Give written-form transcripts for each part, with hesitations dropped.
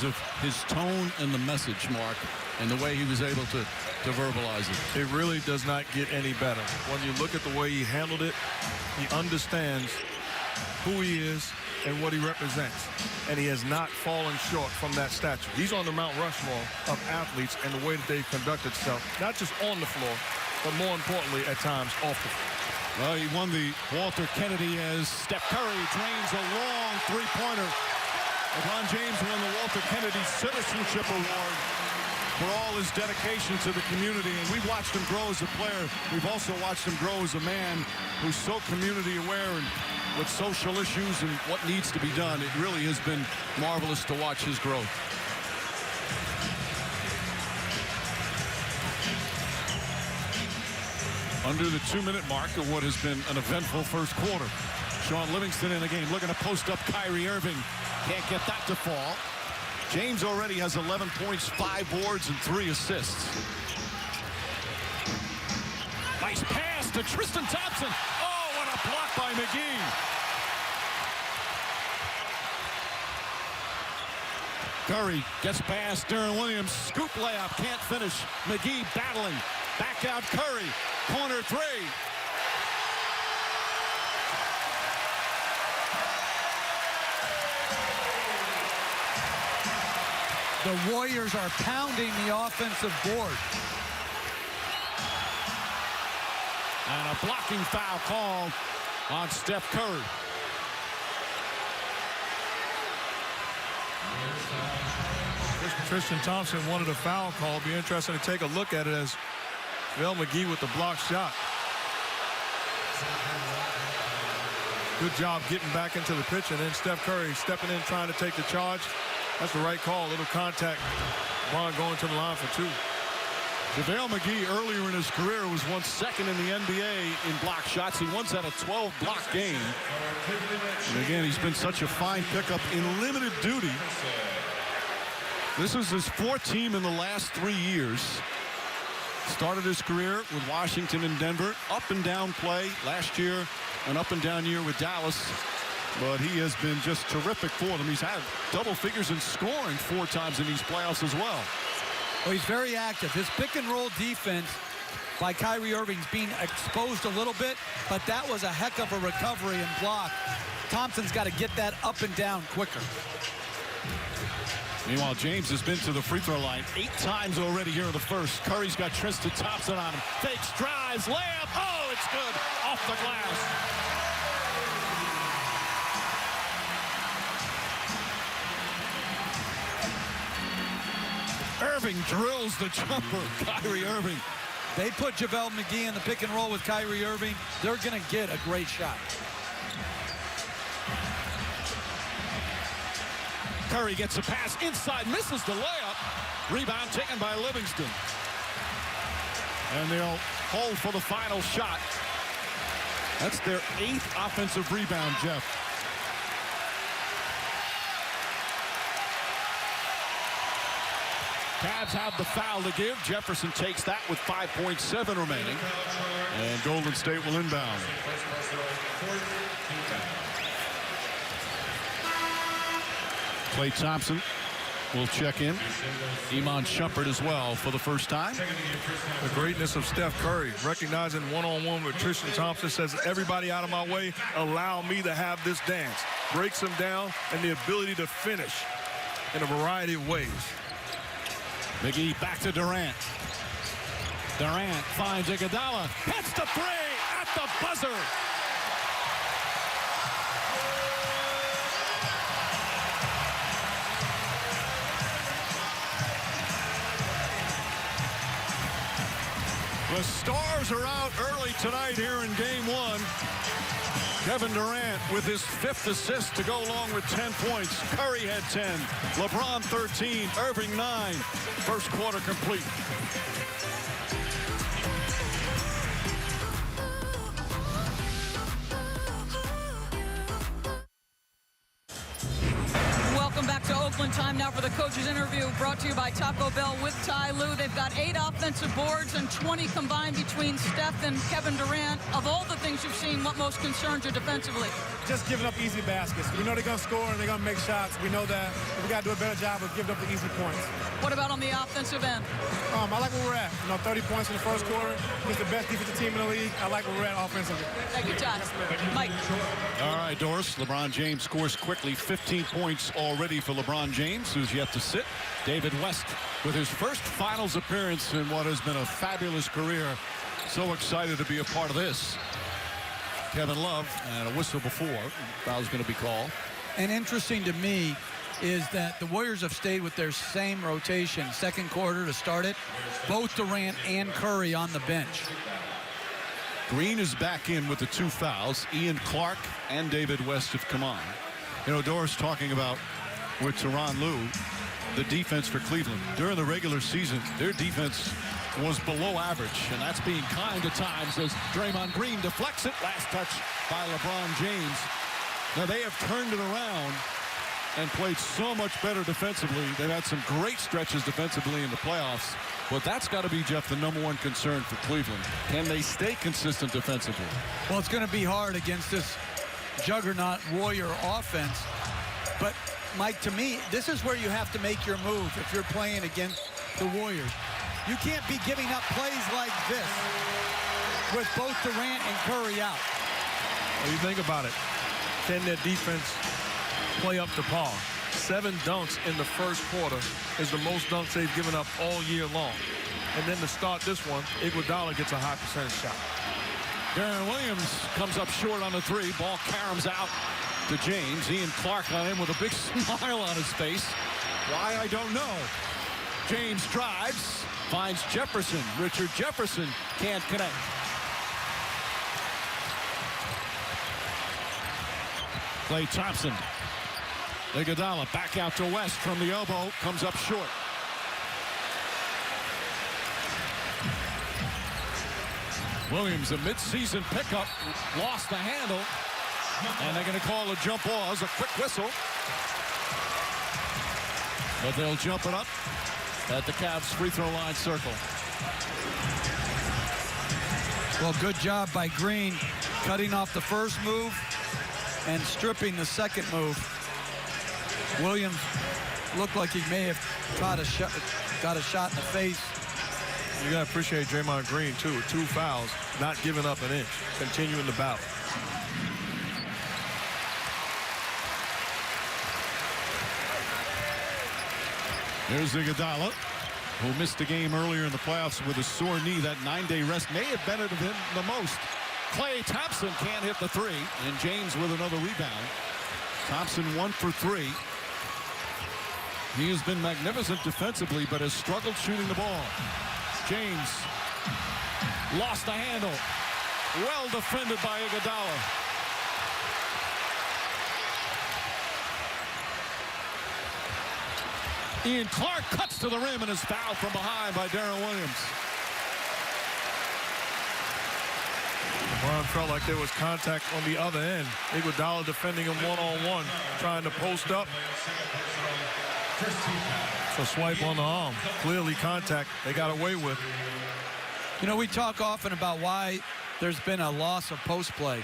of his tone and the message, Mark, and the way he was able to verbalize it. It really does not get any better. When you look at the way he handled it, he understands who he is and what he represents. And he has not fallen short from that stature. He's on the Mount Rushmore of athletes and the way that they've conducted themselves, not just on the floor, but more importantly, at times, off the floor. Well, he won the Walter Kennedy as Steph Curry drains a long three-pointer. LeBron James won the Walter Kennedy Citizenship Award for all his dedication to the community. And we've watched him grow as a player. We've also watched him grow as a man who's so community aware and with social issues and what needs to be done. It really has been marvelous to watch his growth. Under the 2-minute mark of what has been an eventful first quarter. Shaun Livingston in the game, looking to post up Kyrie Irving. Can't get that to fall. James already has 11 points, 5 boards, and 3 assists. Nice pass to Tristan Thompson. Oh, what a block by McGee. Curry gets past Deron Williams. Scoop layup, can't finish. McGee battling. Back out Curry. Corner 3. The Warriors are pounding the offensive board. And a blocking foul call on Steph Curry. Tristan Thompson wanted a foul call. Be interesting to take a look at it as JaVale McGee with the block shot. Good job getting back into the pitch, and then Steph Curry stepping in, trying to take the charge. That's the right call. Little contact. LeBron going to the line for 2. JaVale McGee earlier in his career was once second in the NBA in block shots. He once had a 12-block game. And again, he's been such a fine pickup in limited duty. This is his 4th team in the last 3 years. Started his career with Washington and Denver. Up and down play. Last year, an up and down year with Dallas. But he has been just terrific for them. He's had double figures in scoring 4 times in these playoffs as well. Well, he's very active. His pick-and-roll defense by Kyrie Irving's being exposed a little bit, but that was a heck of a recovery and block. Thompson's got to get that up and down quicker. Meanwhile, James has been to the free throw line 8 times already here in the first. Curry's got Tristan Thompson on him. Fakes, drives, layup. Oh, it's good. Off the glass. Irving drills the jumper. Kyrie Irving. They put JaVale McGee in the pick and roll with Kyrie Irving. They're going to get a great shot. Curry gets a pass inside, misses the layup. Rebound taken by Livingston. And they'll hold for the final shot. That's their 8th offensive rebound, Jeff. Cavs have the foul to give. Jefferson takes that with 5.7 remaining. And Golden State will inbound. Klay Thompson will check in. Iman Shumpert as well for the first time. The greatness of Steph Curry, recognizing one-on-one with Tristan Thompson, says, everybody out of my way, allow me to have this dance. Breaks him down, and the ability to finish in a variety of ways. McGee back to Durant. Durant finds Iguodala. Hits the 3 at the buzzer. The stars are out early tonight here in Game 1. Kevin Durant with his 5th assist to go along with 10 points. Curry had 10. LeBron 13. Irving 9. First quarter complete. Welcome back to Oakland. Time now for the coach's interview brought to you by Taco Bell with Ty Lue. They've got 8 offensive boards and 20 combined between Steph and Kevin Durant. Of all the things you've seen, what most concerns you defensively? Just giving up easy baskets. We know they're going to score and they're going to make shots. We know that. We got to do a better job of giving up the easy points. What about on the offensive end? I like where we're at. 30 points in the first quarter. It's the best defensive team in the league. I like where we're at offensively. Thank you, Ty. Mike. All right, Doris. LeBron James scores quickly. 15 points already for LeBron James, who's yet to sit. David West with his first finals appearance in what has been a fabulous career. So excited to be a part of this. Kevin Love, and a whistle before. Foul's going to be called. And interesting to me is that the Warriors have stayed with their same rotation. Second quarter to start it. Both Durant and Curry on the bench. Green is back in with the 2 fouls. Ian Clark and David West have come on. You know, Doris talking about with Tyronn Lue, the defense for Cleveland. During the regular season, their defense was below average, and that's being kind at times as Draymond Green deflects it. Last touch by LeBron James. Now they have turned it around and played so much better defensively. They've had some great stretches defensively in the playoffs, but that's got to be, Jeff, the #1 concern for Cleveland. Can they stay consistent defensively? Well, it's going to be hard against this juggernaut Warrior offense. But, Mike, to me, this is where you have to make your move if you're playing against the Warriors. You can't be giving up plays like this with both Durant and Curry out. Well, you think about it. Can their defense play up to par? 7 dunks in the first quarter is the most dunks they've given up all year long. And then to start this one, Iguodala gets a high percentage shot. Darren Williams comes up short on the 3. Ball caroms out to James. Ian Clark on him with a big smile on his face. Why, I don't know. James drives, finds Jefferson. Richard Jefferson can't connect. Klay Thompson. Iguodala back out to West from the elbow. Comes up short. Williams, a midseason pickup, lost the handle. And they're going to call a jump ball as a quick whistle. But they'll jump it up at the Cavs free throw line circle. Well, good job by Green cutting off the first move and stripping the second move. Williams looked like he may have got a shot in the face. You got to appreciate Draymond Green, too, with 2 fouls, not giving up an inch, continuing the battle. There's Iguodala, who missed a game earlier in the playoffs with a sore knee. That 9-day rest may have benefited him the most. Klay Thompson can't hit the 3, and James with another rebound. Thompson 1 for 3. He has been magnificent defensively, but has struggled shooting the ball. James lost the handle. Well defended by Iguodala. Ian Clark cuts to the rim and is fouled from behind by Darren Williams. LeBron felt like there was contact on the other end. Iguodala defending him one-on-one, trying to post up. So swipe on the arm. Clearly contact they got away with. You know, we talk often about why there's been a loss of post play.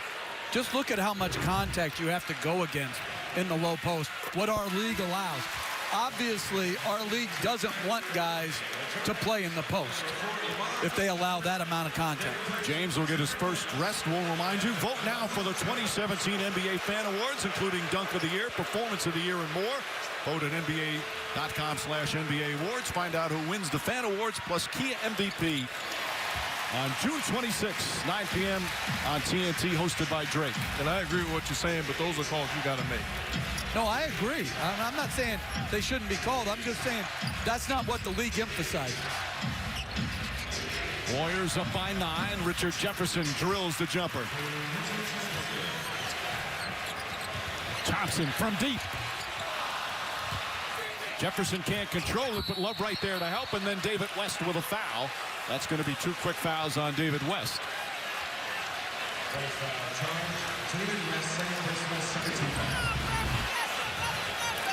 Just look at how much contact you have to go against in the low post, what our league allows. Obviously, our league doesn't want guys to play in the post if they allow that amount of contact. James will get his first rest. We'll remind you, vote now for the 2017 NBA Fan Awards, including Dunk of the Year, Performance of the Year, and more. Vote at NBA.com/NBA Awards. Find out who wins the Fan Awards plus Kia MVP on June 26, 9 p.m. on TNT, hosted by Drake. And I agree with what you're saying, but those are calls you got to make. No, I agree. I'm not saying they shouldn't be called. I'm just saying that's not what the league emphasizes. Warriors up by 9. Richard Jefferson drills the jumper. Thompson from deep. Jefferson can't control it, but Love right there to help, and then David West with a foul. That's going to be 2 quick fouls on David West.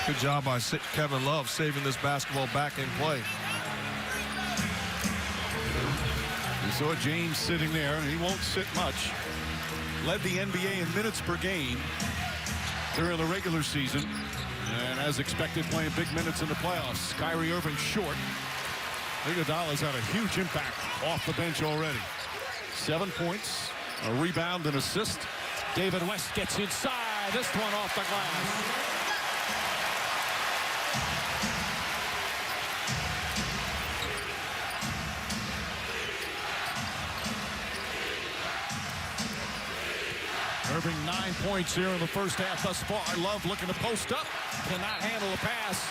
Good job by Kevin Love saving this basketball back in play. You saw James sitting there, and he won't sit much. Led the NBA in minutes per game during the regular season. And as expected, playing big minutes in the playoffs. Kyrie Irving short. Iguodala's had a huge impact off the bench already. 7 points, a rebound, and assist. David West gets inside. This one off the glass. Irving 9 points here in the first half thus far. Love looking to post up. Cannot handle a pass.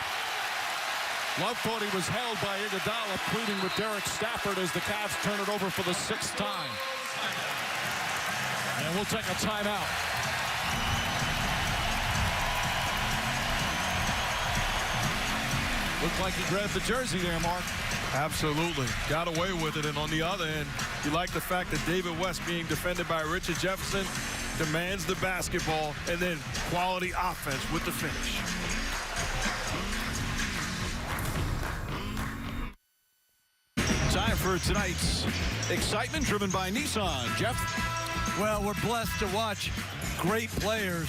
Love thought he was held by Iguodala, pleading with Derek Stafford as the Cavs turn it over for the 6th time. And we'll take a timeout. Looked like he grabbed the jersey there, Mark. Absolutely. Got away with it. And on the other end, you like the fact that David West being defended by Richard Jefferson demands the basketball and then quality offense with the finish. Time for tonight's excitement driven by Nissan. Jeff? Well, we're blessed to watch great players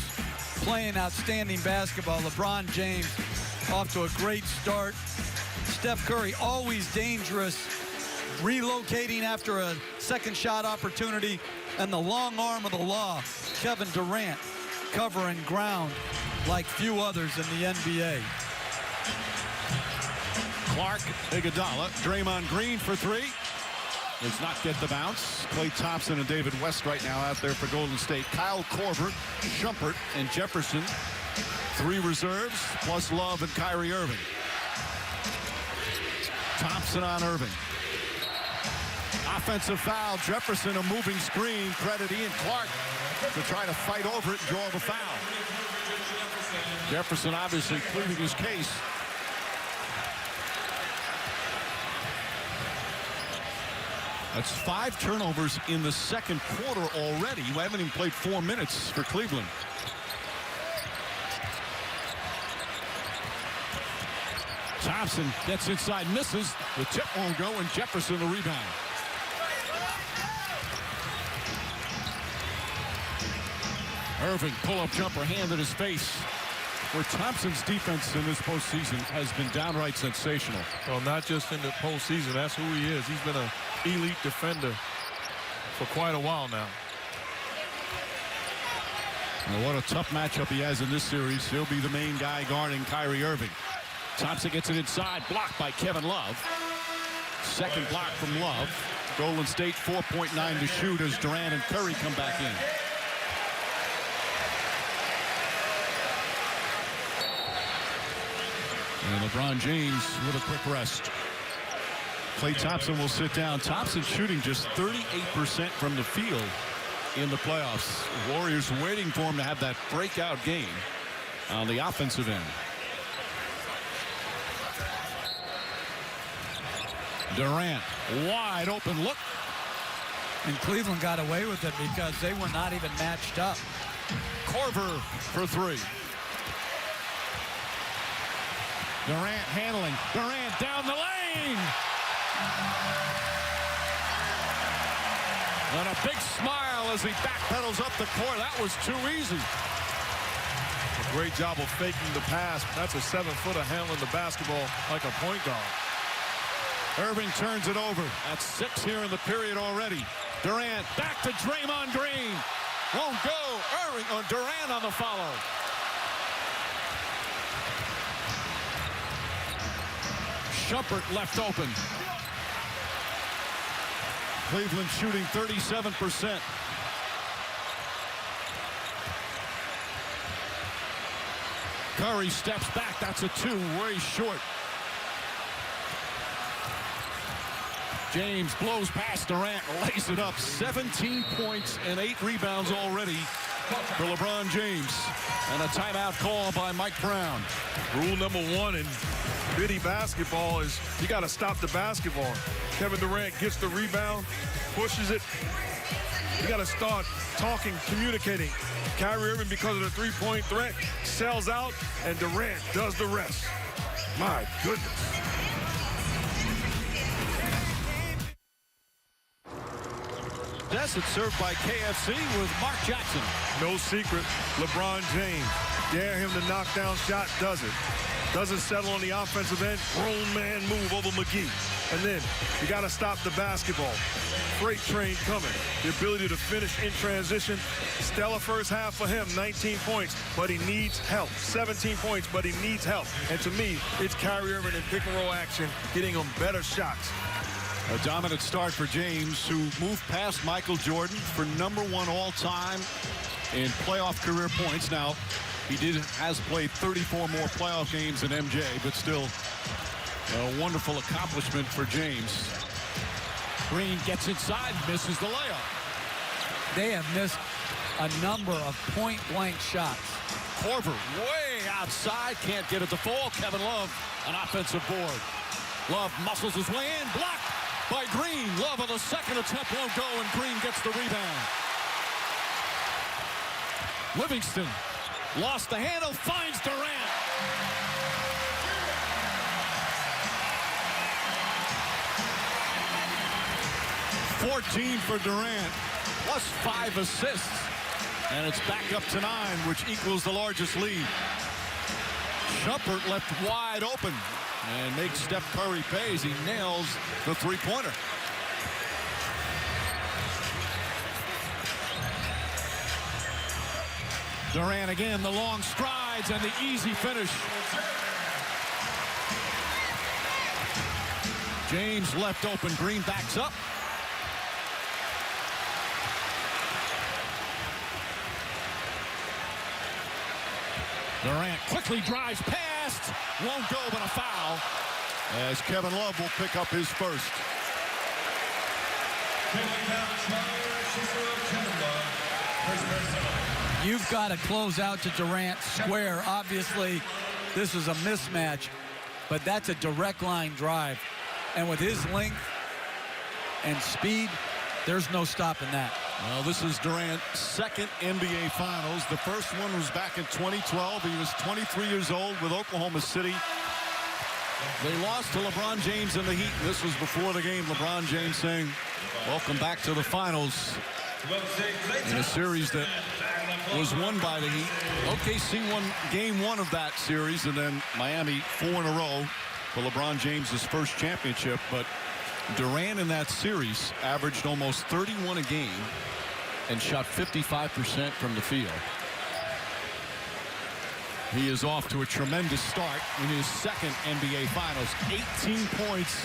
playing outstanding basketball. LeBron James off to a great start. Steph Curry, always dangerous, relocating after a second shot opportunity. And the long arm of the law, Kevin Durant, covering ground like few others in the NBA. Clark, Iguodala, Draymond Green for three. Does not get the bounce. Klay Thompson and David West right now out there for Golden State. Kyle Korver, Shumpert, and Jefferson. 3 reserves, plus Love and Kyrie Irving. Thompson on Irving. Offensive foul. Jefferson, a moving screen. Credit Ian Clark to try to fight over it and draw the foul. Jefferson obviously pleading his case. That's 5 turnovers in the second quarter already. We haven't even played 4 minutes for Cleveland. Thompson gets inside, misses. The tip won't go, and Jefferson the rebound. Irving, pull-up jumper, hand in his face. Where Thompson's defense in this postseason has been downright sensational. Well, not just in the postseason. That's who he is. He's been an elite defender for quite a while now. Well, what a tough matchup he has in this series. He'll be the main guy guarding Kyrie Irving. Thompson gets it inside, blocked by Kevin Love. Second block from Love. Golden State 4.9 to shoot as Durant and Curry come back in. And LeBron James with a quick rest. Klay Thompson will sit down. Thompson shooting just 38% from the field in the playoffs. Warriors waiting for him to have that breakout game on the offensive end. Durant, wide open look. And Cleveland got away with it because they were not even matched up. Korver for 3. Durant handling. Durant down the lane. And a big smile as he backpedals up the court. That was too easy. A great job of faking the pass. That's a 7-footer handling the basketball like a point guard. Irving turns it over. That's 6 here in the period already. Durant back to Draymond Green. Won't go. Irving on Durant on the follow. Shumpert left open. Cleveland shooting 37%. Curry steps back. That's a 2, way short. James blows past Durant, lays it up. 17 points and 8 rebounds already for LeBron James. And a timeout call by Mike Brown. Rule number 1 in bitty basketball is you got to stop the basketball. Kevin Durant gets the rebound, pushes it, You got to start talking, communicating. Kyrie Irving, because of the three-point threat, sells out, and Durant does the rest. My goodness. Desert served by KFC with Mark Jackson. No secret, LeBron James. Dare him to knock down shot, does it. Doesn't settle on the offensive end. Grown man move over McGee. And then you got to stop the basketball. Freight train coming. The ability to finish in transition. Stellar first half for him, 19 points, but he needs help. 17 points, but he needs help. And to me, it's Kyrie Irving in pick and roll action, getting him better shots. A dominant start for James, who moved past Michael Jordan for #1 all-time in playoff career points. Now, he has played 34 more playoff games than MJ, but still a wonderful accomplishment for James. Green gets inside, misses the layup. They have missed a number of point-blank shots. Korver way outside, can't get it to fall. Kevin Love, an offensive board. Love muscles his way in, blocked by Green. Love on the second attempt won't go, and Green gets the rebound. Livingston lost the handle, finds Durant. +14 for Durant, plus 5 assists. And it's back up to 9, which equals the largest lead. Shumpert left wide open and makes Steph Curry pay as he nails the three-pointer. Durant again, the long strides and the easy finish. James left open, Green backs up. Durant quickly drives past, won't go, but a foul, as Kevin Love will pick up his first. You've got to close out to Durant square. Obviously, this is a mismatch, but that's a direct line drive. And with his length and speed, there's no stopping that. Well, this is Durant's second NBA Finals. The first one was back in 2012. He was 23 years old with Oklahoma City. They lost to LeBron James in the Heat. This was before the game. LeBron James saying, welcome back to the Finals, in a series that was won by the Heat. OKC won game 1 of that series, and then Miami 4 in a row for LeBron James's first championship. But Durant in that series averaged almost 31 a game and shot 55% from the field. He is off to a tremendous start in his second NBA Finals. 18 points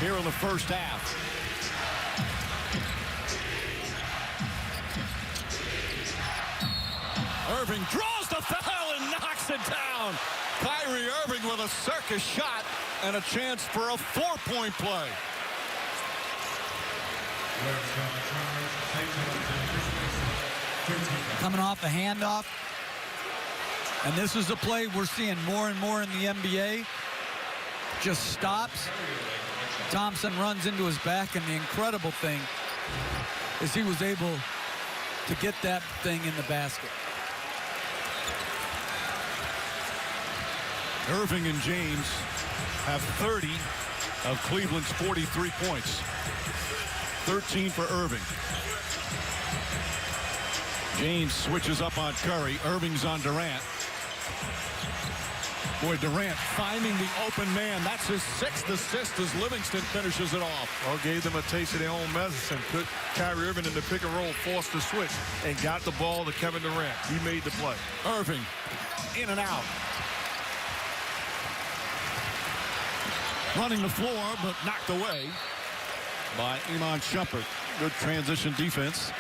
here in the first half. Irving draws the foul and knocks it down. Kyrie Irving with a circus shot and a chance for a 4-point play. Coming off a handoff. And this is a play we're seeing more and more in the NBA. Just stops. Thompson runs into his back, and the incredible thing is he was able to get that thing in the basket. Irving and James have 30 of Cleveland's 43 points. 13 for Irving. James switches up on Curry. Irving's on Durant. Boy, Durant finding the open man. That's his 6th assist as Livingston finishes it off. Well, gave them a taste of their own medicine. Put Kyrie Irving in the pick and roll, forced the switch, and got the ball to Kevin Durant. He made the play. Irving in and out. Running the floor, but knocked away by Iman Shumpert. Good transition defense.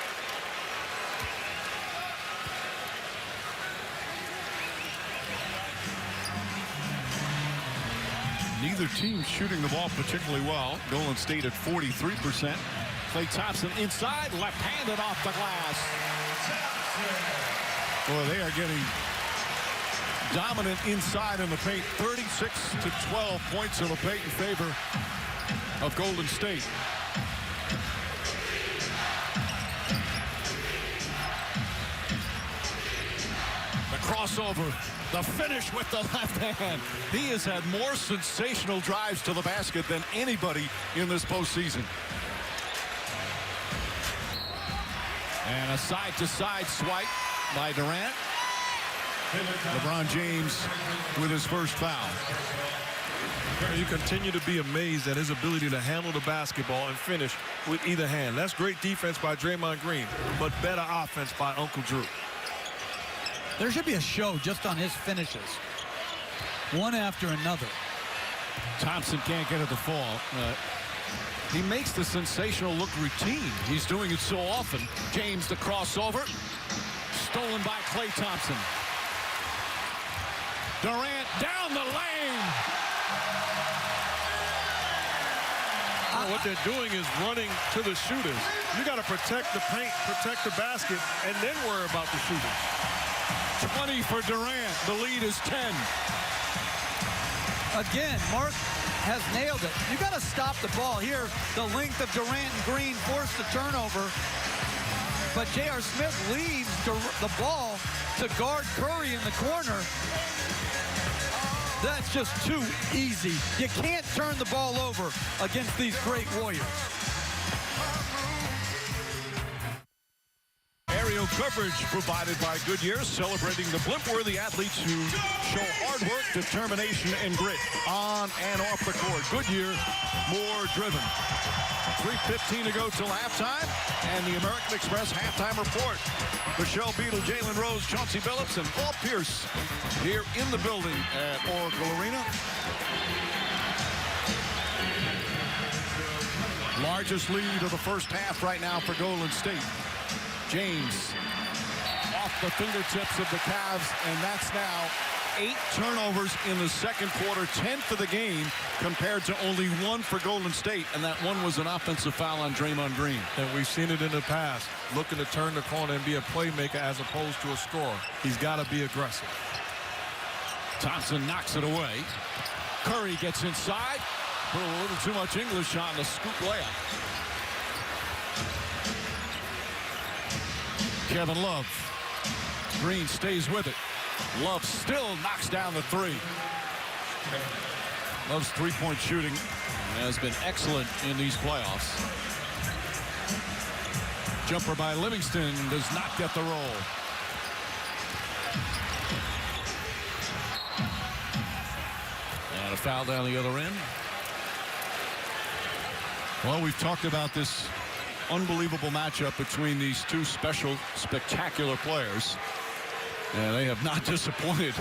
Neither team shooting the ball particularly well. Golden State at 43%. Klay Thompson inside, left-handed off the glass. Boy, they are getting dominant inside in the paint. 36 to 12 points in the paint in favor of Golden State. crossover. The finish with the left hand. He has had more sensational drives to the basket than anybody in this postseason. And a side-to-side swipe by Durant. LeBron James with his first foul. You continue to be amazed at his ability to handle the basketball and finish with either hand. That's great defense by Draymond Green, but better offense by Uncle Drew. There should be a show just on his finishes, one after another. Thompson can't get it to fall. He makes the sensational look routine. He's doing it so often. James, the crossover. Stolen by Klay Thompson. Durant down the lane. What they're doing is running to the shooters. You got to protect the paint, protect the basket, and then worry about the shooters. 20 for Durant. The lead is 10. Again, Mark has nailed it. You got to stop the ball here. The length of Durant and Green forced the turnover, but J.R. Smith leaves the ball to guard Curry in the corner. That's just too easy. You can't turn the ball over against these great Warriors. Aerial coverage provided by Goodyear, celebrating the blimp-worthy athletes who show hard work, determination, and grit on and off the court. Goodyear, more driven. 3:15 to go till halftime, and the American Express halftime report. Michelle Beadle, Jalen Rose, Chauncey Billups, and Paul Pierce here in the building at Oracle Arena. Largest lead of the first half right now for Golden State. James off the fingertips of the Cavs, and that's now 8 turnovers in the second quarter, 10th of the game, compared to only 1 for Golden State, and that one was an offensive foul on Draymond Green. And we've seen it in the past, looking to turn the corner and be a playmaker as opposed to a scorer. He's got to be aggressive. Thompson knocks it away. Curry gets inside. Put a little too much English on the scoop layup. Kevin Love. Green stays with it. Love still knocks down the 3. Love's three-point shooting has been excellent in these playoffs. Jumper by Livingston does not get the roll. And a foul down the other end. Well, we've talked about this unbelievable matchup between these two special, spectacular players. And they have not disappointed.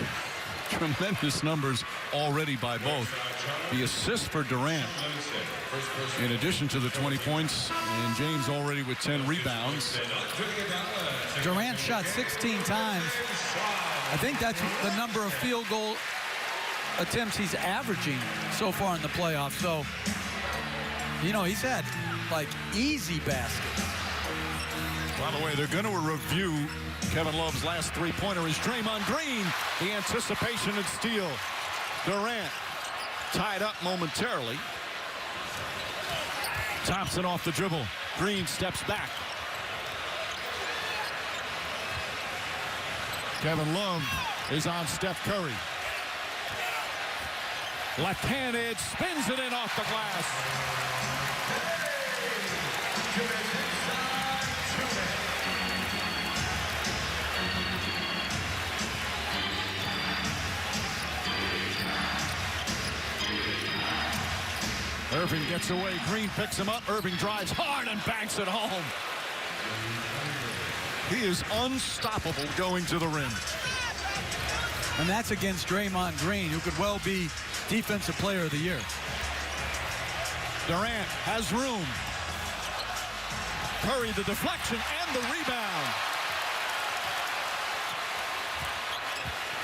Tremendous numbers already by both. The assist for Durant, in addition to the 20 points, and James already with 10 rebounds. Durant shot 16 times. I think that's the number of field goal attempts he's averaging so far in the playoffs. So, you know, he's had, like, easy baskets. By the way, they're going to review Kevin Love's last three-pointer is Draymond Green. The anticipation and steal. Durant tied up momentarily. Thompson off the dribble. Green steps back. Kevin Love is on Steph Curry. Left-handed, spins it in off the glass. Irving gets away. Green picks him up. Irving drives hard and banks it home. He is unstoppable going to the rim. And that's against Draymond Green, who could well be Defensive Player of the Year. Durant has room. Curry the deflection and the rebound.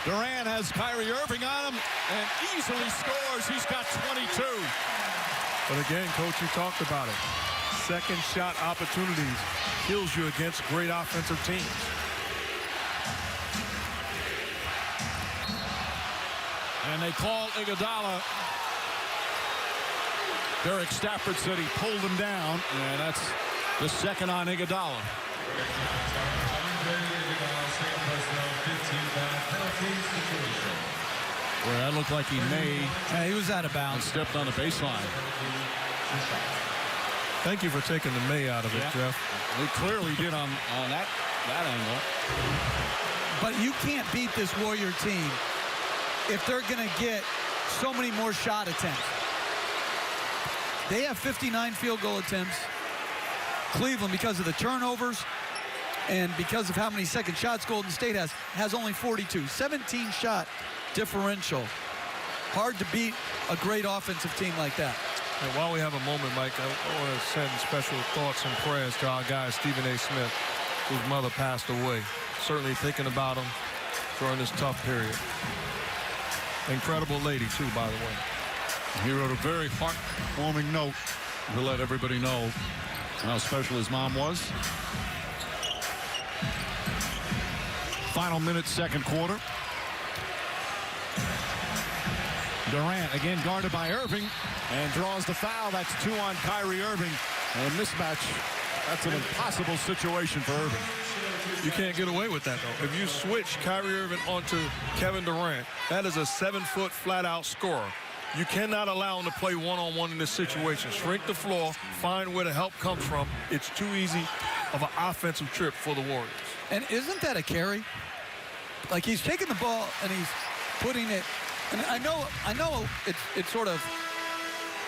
Durant has Kyrie Irving on him and easily scores. He's got 22. But again, Coach, you talked about it. Second shot opportunities kills you against great offensive teams. And they call Iguodala. Derek Stafford said he pulled him down, and that's the second on Iguodala. Where that looked like he may Yeah, he was out of have bounds. stepped on the baseline. Thank you for taking the May out of it, Jeff. He clearly did on that angle. But you can't beat this Warrior team if they're going to get so many more shot attempts. They have 59 field goal attempts. Cleveland, because of the turnovers and because of how many second shots Golden State has only 42. 17 shot differential. Hard to beat a great offensive team like that. And while we have a moment, Mike, I want to send special thoughts and prayers to our guy, Stephen A. Smith, whose mother passed away. Certainly thinking about him during this tough period. Incredible lady, too, by the way. He wrote a very heartwarming note to let everybody know how special his mom was. Final minute, second quarter. Durant again guarded by Irving and draws the foul. That's 2 on Kyrie Irving. And a mismatch. That's an impossible situation for Irving. You can't get away with that, though. If you switch Kyrie Irving onto Kevin Durant, that is a 7-foot flat-out scorer. You cannot allow him to play one-on-one in this situation. Shrink the floor, find where the help comes from. It's too easy of an offensive trip for the Warriors. And isn't that a carry? Like, he's taking the ball and he's putting it. And I know it's sort of.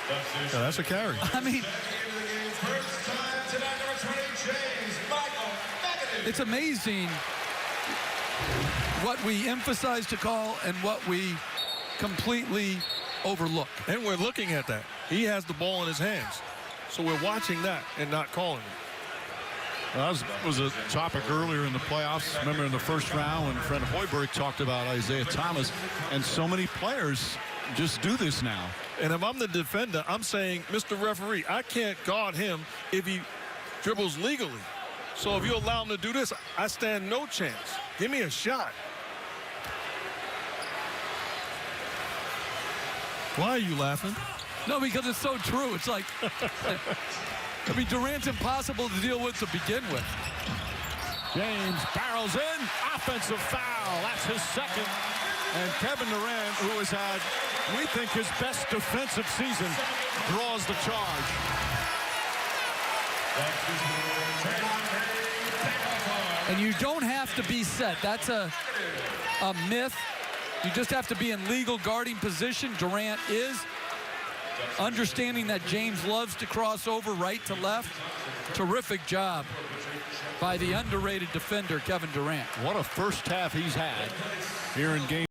Yeah, that's a carry. I mean, it's amazing what we emphasize to call and what we completely overlook. And we're looking at that. He has the ball in his hands. So we're watching that and not calling it. Well, that was a topic earlier in the playoffs. Remember in the first round when Fred Hoiberg talked about Isaiah Thomas, and so many players just do this now. And if I'm the defender, I'm saying, Mr. Referee, I can't guard him if he dribbles legally. So if you allow him to do this, I stand no chance. Give me a shot. Why are you laughing? No, because it's so true. It's like, I mean, Durant's impossible to deal with to begin with. James barrels in, offensive foul. That's his second. And Kevin Durant, who has had, we think, his best defensive season, draws the charge. And you don't have to be set. That's a myth. You just have to be in legal guarding position. Durant is. Understanding that James loves to cross over right to left. Terrific job by the underrated defender, Kevin Durant. What a first half he's had here in game